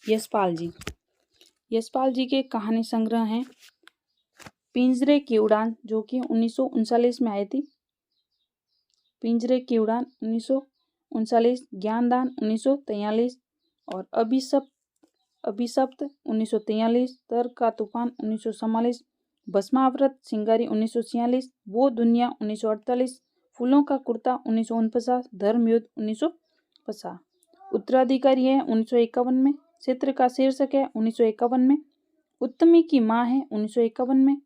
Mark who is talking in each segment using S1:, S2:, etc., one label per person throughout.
S1: यशपाल जी। यशपाल जी के कहानी संग्रह हैं पिंजरे की उड़ान, जो कि 1939 में आई थी। पिंजरे की उड़ान 1939, ज्ञानदान 1943 और अभिशप्त 1943, तर्क का तूफान 1944, भस्मावृत सिंगारी 1946, वो दुनिया 1948, फूलों का कुर्ता 1949, धर्मयुद्ध 1950। उत्तराधिकारी है 1951 में। चित्र का शीर्षक है 1951 में। उत्तमी की माँ है 1951 में।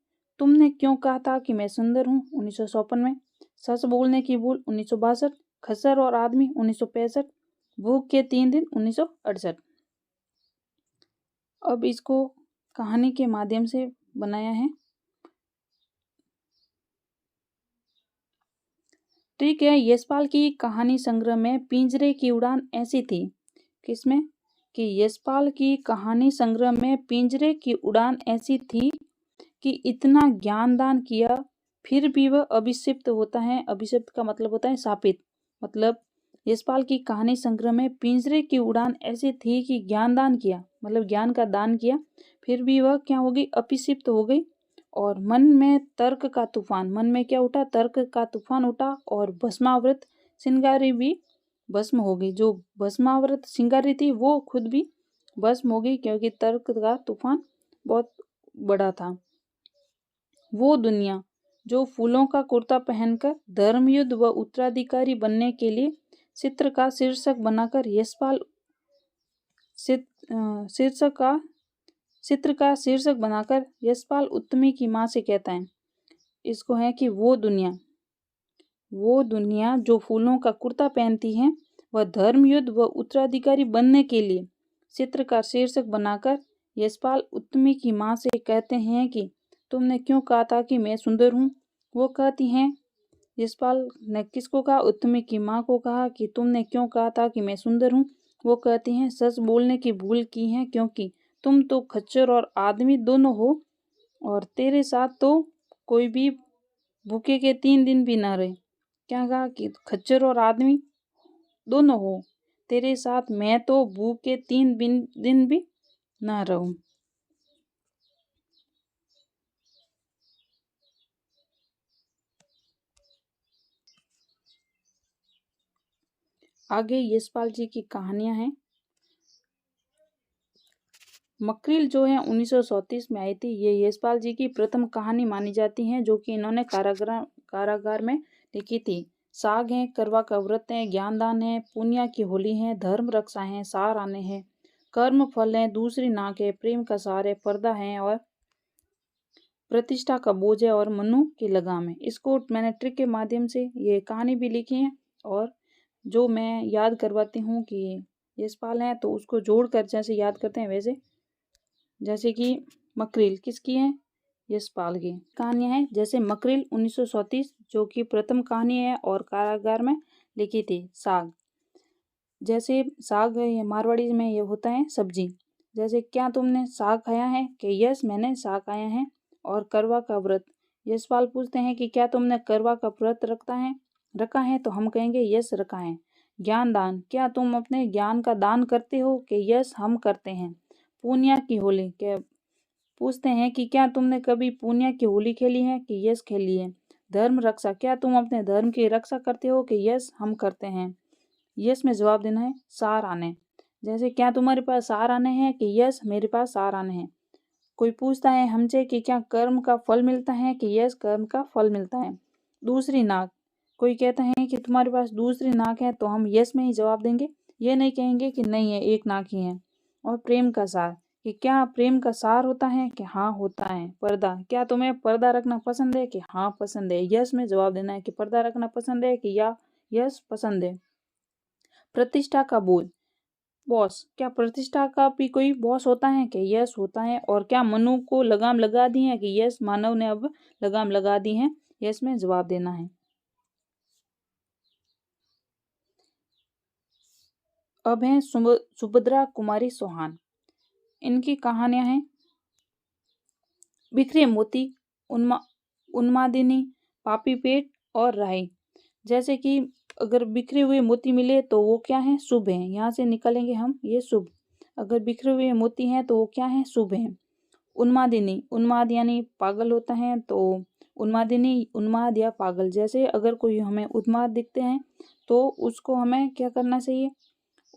S1: तुमने क्यों कहा था कि मैं सुंदर हूँ 1954 में। सच बोलने की भूल 1962, खच्चर और आदमी 1965, भूख के 3 दिन 1968। अब इसको कहानी के माध्यम से बनाया है। ठीक है, यशपाल की कहानी संग्रह में पिंजरे की उड़ान ऐसी थी। किसमें? कि यशपाल की कहानी संग्रह में पिंजरे की उड़ान ऐसी थी कि इतना ज्ञानदान किया फिर भी वह अभिशिप्त होता है। अभिशिप्त का मतलब होता है शापित। मतलब यशपाल की कहानी संग्रह में पिंजरे की उड़ान ऐसी थी कि ज्ञानदान किया, मतलब ज्ञान का दान किया, फिर भी वह क्या हो गई? अभिशिप्त हो गई। और मन में तर्क का तूफान, मन में क्या उठा? तर्क का तूफान उठा। और भस्मावृत सिंगारी भी भस्म हो गई। जो भस्मावृत सिंगारी थी वो खुद भी भस्म हो गई, क्योंकि तर्क का तूफान बहुत बड़ा था। वो दुनिया जो फूलों का कुर्ता पहनकर धर्मयुद्ध व उत्तराधिकारी बनने के लिए चित्र का शीर्षक बनाकर यशपाल चित्र का शीर्षक बनाकर यशपाल उत्तमी की माँ से कहता है, इसको है कि वो दुनिया जो फूलों का कुर्ता पहनती है वह धर्मयुद्ध व उत्तराधिकारी बनने के लिए चित्र का शीर्षक बनाकर यशपाल उत्तमी की माँ से कहते हैं कि तुमने क्यों कहा था कि मैं सुंदर हूँ। वो कहती हैं, यशपाल ने किसको कहा? उत्तमी की माँ को कहा कि तुमने क्यों कहा था कि मैं सुंदर हूँ। वो कहती हैं, सच बोलने की भूल की है, क्योंकि तुम तो खच्चर और आदमी दोनों हो और तेरे साथ तो कोई भी भूखे के 3 दिन भी ना रहे। क्या कहा? कि खच्चर और आदमी दोनों हो, तेरे साथ मैं तो भूख के 3 दिन भी ना रहूं। आगे यशपाल जी की कहानियां हैं। मकरील जो है 1937 में आई थी। ये यशपाल जी की प्रथम कहानी मानी जाती है, जो कि इन्होंने कारागार में लिखी थी। साग है, करवा का व्रत है, ज्ञानदान है, पुनिया की होली है, धर्म रक्षा है, सार आने हैं, कर्म फल है, दूसरी नाक है, प्रेम का सार है, पर्दा है और प्रतिष्ठा का बोझ है और मनु की लगाम है। इसको मैंने ट्रिक के माध्यम से ये कहानी भी लिखी है और जो मैं याद करवाती हूँ कि यशपाल है तो उसको जोड़कर जैसे याद करते हैं वैसे। जैसे कि मकरील किसकी है? यशपाल की कहानियां हैं। जैसे मकरील 1937 जो कि प्रथम कहानी है और कारागार में लिखी थी। साग, जैसे साग ये मारवाड़ी में ये होता है सब्जी। जैसे क्या तुमने साग खाया है? कि यस मैंने साग खाया है। और करवा का व्रत, यशपाल पूछते हैं कि क्या तुमने करवा का व्रत रखा है? तो हम कहेंगे यस रखा है। ज्ञान दान, क्या तुम अपने ज्ञान का दान करते हो? कि यस हम करते हैं। पूनिया की होली, क्या पूछते हैं कि क्या तुमने कभी पूनिया की होली खेली है? कि यस खेली है। धर्म रक्षा, क्या तुम अपने धर्म की रक्षा करते हो? कि यस हम करते हैं। यस में जवाब देना है। सार आने, जैसे क्या तुम्हारे पास सार आने हैं? कि यस मेरे पास सार आने हैं। कोई पूछता है हमसे कि क्या कर्म का फल मिलता है? कि यस कर्म का फल मिलता है। दूसरी नाक, कोई कहता है कि तुम्हारे पास दूसरी नाक है, तो हम यस में ही जवाब देंगे, ये नहीं कहेंगे कि नहीं है एक नाक ही है। और प्रेम का सार, कि क्या प्रेम का सार होता है? कि हाँ होता है। पर्दा, क्या तुम्हें पर्दा रखना पसंद है? कि हाँ पसंद है। यस में जवाब देना है कि पर्दा रखना पसंद है कि या यस पसंद है। प्रतिष्ठा का बोझ, बॉस, क्या प्रतिष्ठा का भी कोई बॉस होता है? कि यस होता है। और क्या मनु को लगाम लगा दी है? कि यस मानव ने अब लगाम लगा दी है। यस में जवाब देना है। अब है सुभद्रा कुमारी चौहान। इनकी कहानियां हैं बिखरे मोती, उन्मादिनी, पापी पेट और राही। जैसे कि अगर बिखरे हुए मोती मिले तो वो क्या है? शुभ है। यहाँ से निकालेंगे हम ये शुभ। अगर बिखरे हुए मोती हैं तो वो क्या है, शुभ हैं। उन्मादिनी, उन्माद यानी पागल होता है, तो उन्मादिनी, उन्माद या पागल। जैसे अगर कोई हमें उन्माद दिखते हैं तो उसको हमें क्या करना चाहिए,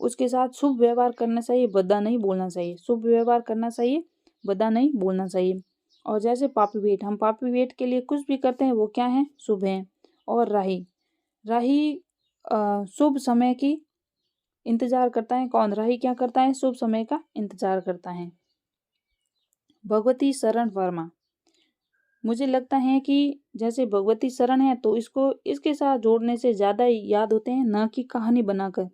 S1: उसके साथ शुभ व्यवहार करना चाहिए, बदा नहीं बोलना चाहिए। शुभ व्यवहार करना चाहिए, बदा नहीं बोलना चाहिए। और जैसे पापी वेट, हम पापी वेट के लिए कुछ भी करते हैं वो क्या है, शुभ है। और राही, राही शुभ समय की इंतजार करता है। कौन, राही क्या करता है, शुभ समय का इंतजार करता है। भगवती शरण वर्मा, मुझे लगता है कि जैसे भगवती शरण है तो इसको इसके साथ जोड़ने से ज्यादा याद होते हैं, न कि कहानी बनाकर।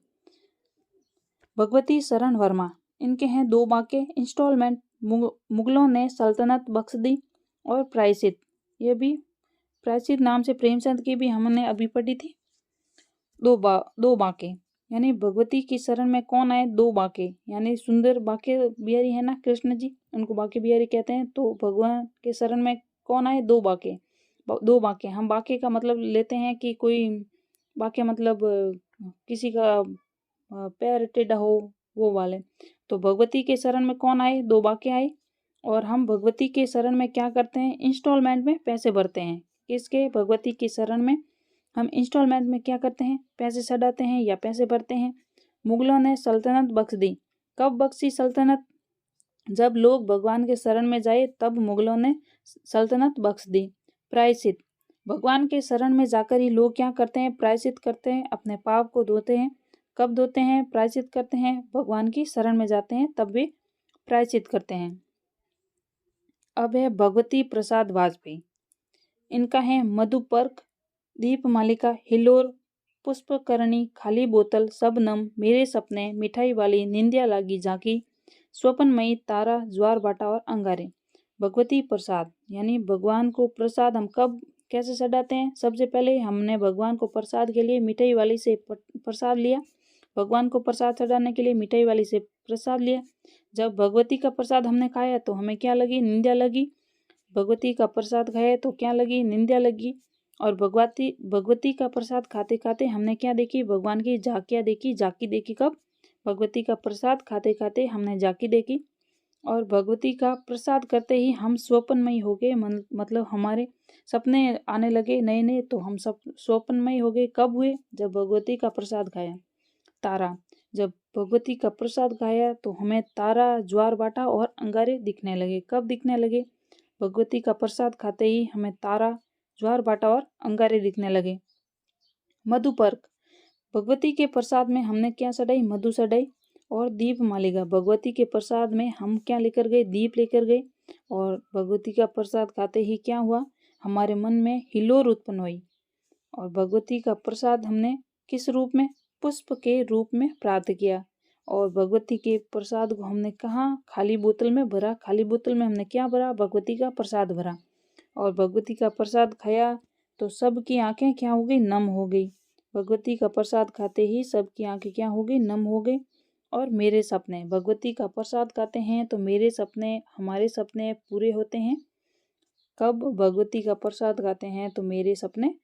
S1: भगवती शरण वर्मा, इनके हैं दो बाके, इंस्टॉलमेंट, मुगलों ने सल्तनत बख्श दी, और प्रायश्चित। ये भी प्रायश्चित नाम से प्रेमचंद की भी हमने अभी पढ़ी थी। दो बाके यानी भगवती की शरण में कौन आए, दो बाके यानी सुंदर बाके बिहारी है ना, कृष्ण जी, उनको बाके बिहारी कहते हैं। तो भगवान के शरण में कौन आए, दो बाके। दो बाके, हम बाके का मतलब लेते हैं कि कोई बाके मतलब किसी का पैर टेढ़ा हो, वो वाले। तो भगवती के शरण में कौन आए, दो बाके आए। और हम भगवती के शरण में क्या करते हैं, इंस्टॉलमेंट में पैसे भरते हैं। किसके, भगवती के शरण में हम इंस्टॉलमेंट में क्या करते हैं, पैसे चढ़ाते हैं या पैसे भरते हैं। मुगलों ने सल्तनत बख्श दी, कब बख्शी सल्तनत, जब लोग भगवान के शरण में जाए तब मुगलों ने सल्तनत बख्श दी। प्रायश्चित, भगवान के शरण में जाकर ही लोग क्या करते हैं, प्रायश्चित करते हैं, अपने पाप को धोते हैं। कब धोते हैं, प्रायश्चित करते हैं, भगवान की शरण में जाते हैं तब वे प्रायश्चित करते हैं। अब है भगवती प्रसाद वाजपेयी, इनका है मधुपर्क, दीपमालिका, हिलोर, पुष्पकरणी, खाली बोतल, शबनम, मेरे सपने, मिठाई वाली, निंदिया लागी झांकी, स्वप्नमयी, तारा, ज्वार भाटा और अंगारे। भगवती प्रसाद यानी भगवान को प्रसाद हम कब कैसे चढ़ाते हैं, सबसे पहले हमने भगवान को प्रसाद के लिए मिठाई वाली से प्रसाद लिया। भगवान को प्रसाद चढ़ाने के लिए मिठाई वाली से प्रसाद लिया। जब भगवती का प्रसाद हमने खाया तो हमें क्या लगी, निंदा लगी। भगवती का प्रसाद खाया तो क्या लगी, निंदा लगी। और भगवती का प्रसाद खाते खाते हमने क्या देखी, भगवान की झांकियाँ देखी। झांकी देखी कब, भगवती का प्रसाद खाते खाते हमने झांकी देखी। और भगवती का प्रसाद करते ही हम स्वप्नमय हो गए, मतलब हमारे सपने आने लगे नए नए, तो हम सब स्वप्नमय हो गए। कब हुए, जब भगवती का प्रसाद खाया। तारा, जब भगवती का प्रसाद खाया तो हमें तारा, ज्वार भाटा और अंगारे दिखने लगे। कब दिखने लगे, भगवती का प्रसाद खाते ही हमें तारा, ज्वार भाटा और अंगारे दिखने लगे। मधुपर्क, भगवती के प्रसाद में हमने क्या चढ़ाई, मधु चढ़ाई। और दीप मालिका, भगवती के प्रसाद में हम क्या लेकर गए, दीप लेकर गए। और भगवती का प्रसाद खाते ही क्या हुआ, हमारे मन में हिलोर उत्पन्न हुई। और भगवती का प्रसाद हमने किस रूप में, पुष्प के रूप में प्राप्त किया। और भगवती के प्रसाद को हमने कहाँ, खाली बोतल में भरा। खाली बोतल में हमने क्या भरा, भगवती का प्रसाद भरा। और भगवती का प्रसाद खाया तो सबकी आंखें क्या हो गई, नम हो गई। भगवती का प्रसाद खाते ही सबकी आंखें क्या हो गई, नम हो गई। और मेरे सपने, भगवती का प्रसाद खाते हैं तो मेरे सपने, हमारे सपने पूरे होते हैं। कब, भगवती का प्रसाद खाते हैं तो मेरे सपने